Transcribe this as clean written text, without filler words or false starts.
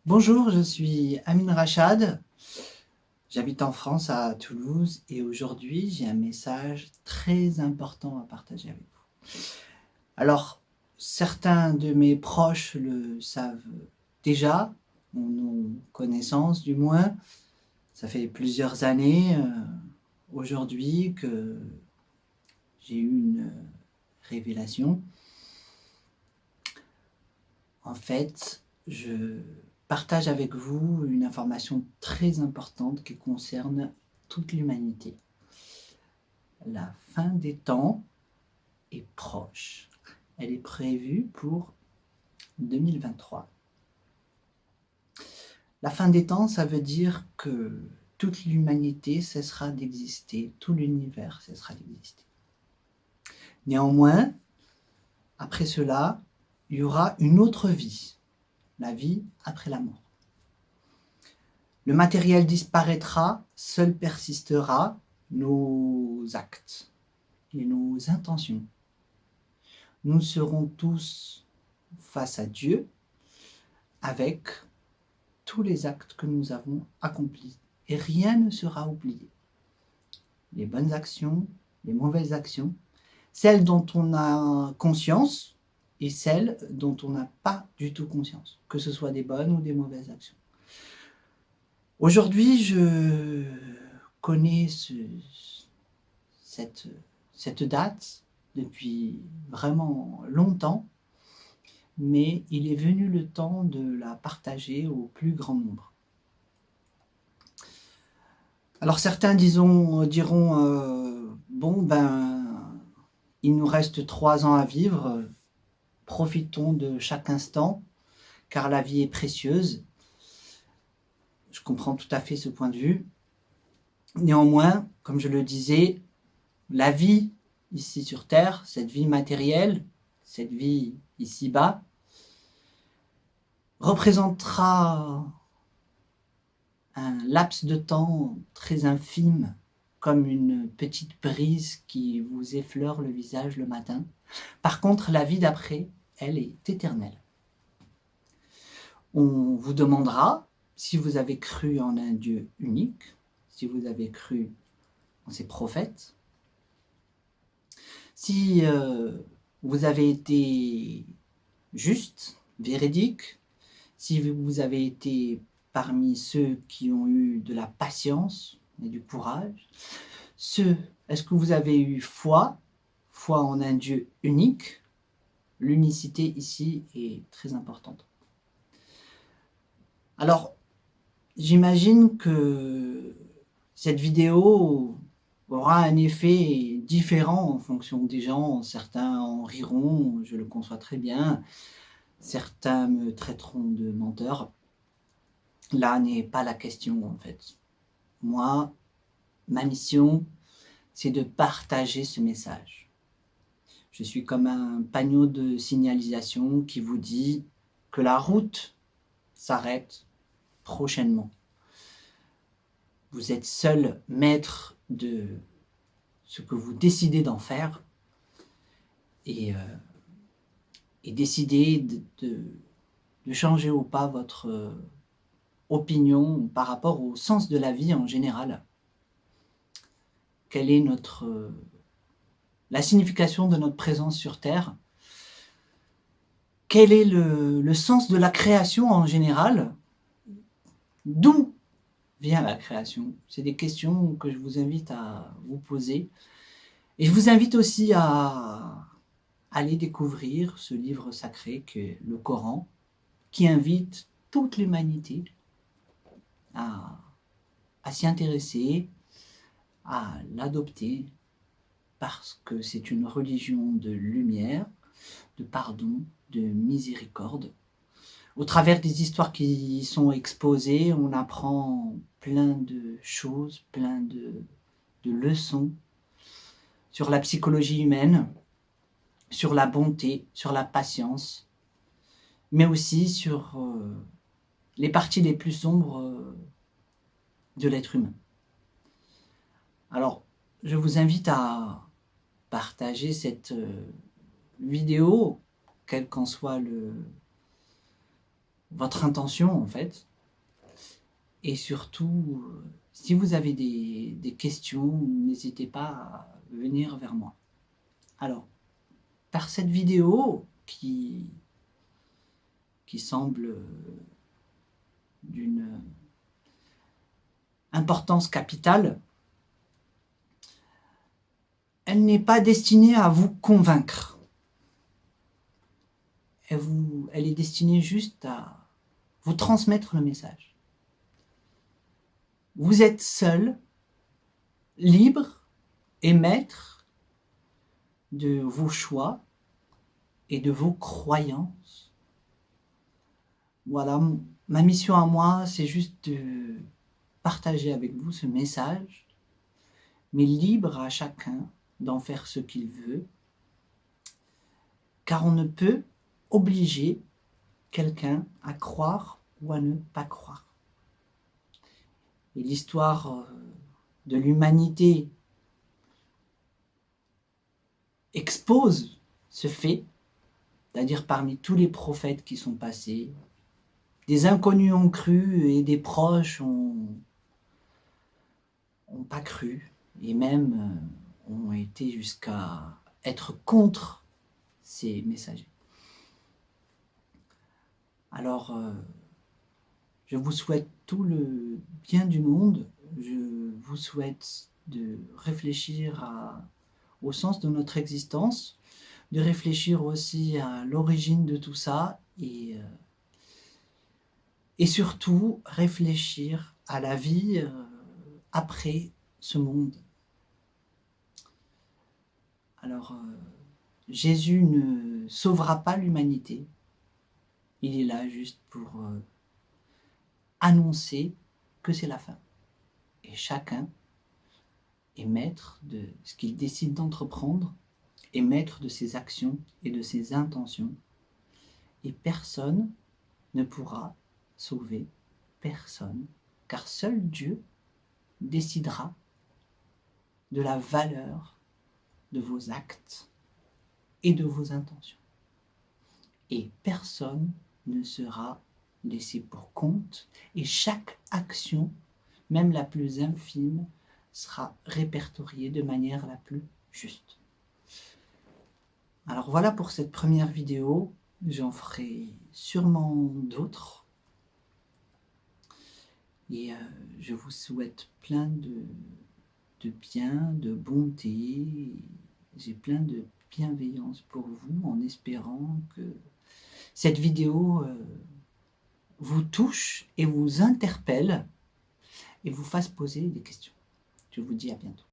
Bonjour, je suis Amin Rachad, j'habite en France à Toulouse et aujourd'hui j'ai un message très important à partager avec vous. Alors, certains de mes proches le savent déjà, ont connaissance du moins, ça fait plusieurs années aujourd'hui que j'ai eu une révélation. En fait, je partage avec vous une information très importante qui concerne toute l'humanité. La fin des temps est proche. Elle est prévue pour 2023. La fin des temps, ça veut dire que toute l'humanité cessera d'exister, tout l'univers cessera d'exister. Néanmoins, après cela, il y aura une autre vie, la vie après la mort. Le matériel disparaîtra, seul persistera nos actes et nos intentions. Nous serons tous face à Dieu avec tous les actes que nous avons accomplis. Et rien ne sera oublié. Les bonnes actions, les mauvaises actions, celles dont on a conscience et celles dont on n'a pas du tout conscience, que ce soit des bonnes ou des mauvaises actions. Aujourd'hui, je connais cette date depuis vraiment longtemps, mais il est venu le temps de la partager au plus grand nombre. Alors certains diront, bon ben, il nous reste 3 ans à vivre, profitons de chaque instant, car la vie est précieuse. Je comprends tout à fait ce point de vue. Néanmoins, comme je le disais, la vie ici sur Terre, cette vie matérielle, cette vie ici-bas, représentera un laps de temps très infime, comme une petite brise qui vous effleure le visage le matin. Par contre, la vie d'après, elle est éternelle. On vous demandera si vous avez cru en un Dieu unique, si vous avez cru en ses prophètes, si vous avez été juste, véridique, si vous avez été parmi ceux qui ont eu de la patience et du courage, est-ce que vous avez eu foi en un Dieu unique? L'unicité ici est très importante. Alors, j'imagine que cette vidéo aura un effet différent en fonction des gens. Certains en riront, je le conçois très bien. Certains me traiteront de menteur. Là n'est pas la question en fait. Moi, ma mission, c'est de partager ce message. Je suis comme un panneau de signalisation qui vous dit que la route s'arrête prochainement. Vous êtes seul maître de ce que vous décidez d'en faire et décidez de changer ou pas votre opinion par rapport au sens de la vie en général. Quelle est la signification de notre présence sur Terre? Quel est le sens de la création en général? D'où vient la création? C'est des questions que je vous invite à vous poser. Et je vous invite aussi à aller découvrir ce livre sacré qu'est le Coran, qui invite toute l'humanité à s'y intéresser, à l'adopter, parce que c'est une religion de lumière, de pardon, de miséricorde. Au travers des histoires qui y sont exposées, on apprend plein de choses, plein de leçons sur la psychologie humaine, sur la bonté, sur la patience, mais aussi sur les parties les plus sombres de l'être humain. Alors, je vous invite à partager cette vidéo, quel qu'en soit votre intention en fait. Et surtout, si vous avez des questions, n'hésitez pas à venir vers moi. Alors, par cette vidéo qui semble d'une importance capitale, elle n'est pas destinée à vous convaincre. Elle est destinée juste à vous transmettre le message. Vous êtes seul, libre et maître de vos choix et de vos croyances. Voilà, ma mission à moi, c'est juste de partager avec vous ce message, mais libre à chacun d'en faire ce qu'il veut, car on ne peut obliger quelqu'un à croire ou à ne pas croire. Et l'histoire de l'humanité expose ce fait, c'est-à-dire parmi tous les prophètes qui sont passés, des inconnus ont cru et des proches ont pas cru, et même ont été jusqu'à être contre ces messagers. Alors, je vous souhaite tout le bien du monde, je vous souhaite de réfléchir au sens de notre existence, de réfléchir aussi à l'origine de tout ça, et surtout réfléchir à la vie après ce monde. Alors, Jésus ne sauvera pas l'humanité, il est là juste pour annoncer que c'est la fin. Et chacun est maître de ce qu'il décide d'entreprendre, est maître de ses actions et de ses intentions. Et personne ne pourra sauver personne, car seul Dieu décidera de la valeur de vos actes et de vos intentions. Et personne ne sera laissé pour compte, et chaque action, même la plus infime, sera répertoriée de manière la plus juste. Alors voilà pour cette première vidéo, j'en ferai sûrement d'autres. Et je vous souhaite plein de bien, de bonté. J'ai plein de bienveillance pour vous, en espérant que cette vidéo vous touche et vous interpelle et vous fasse poser des questions. Je vous dis à bientôt.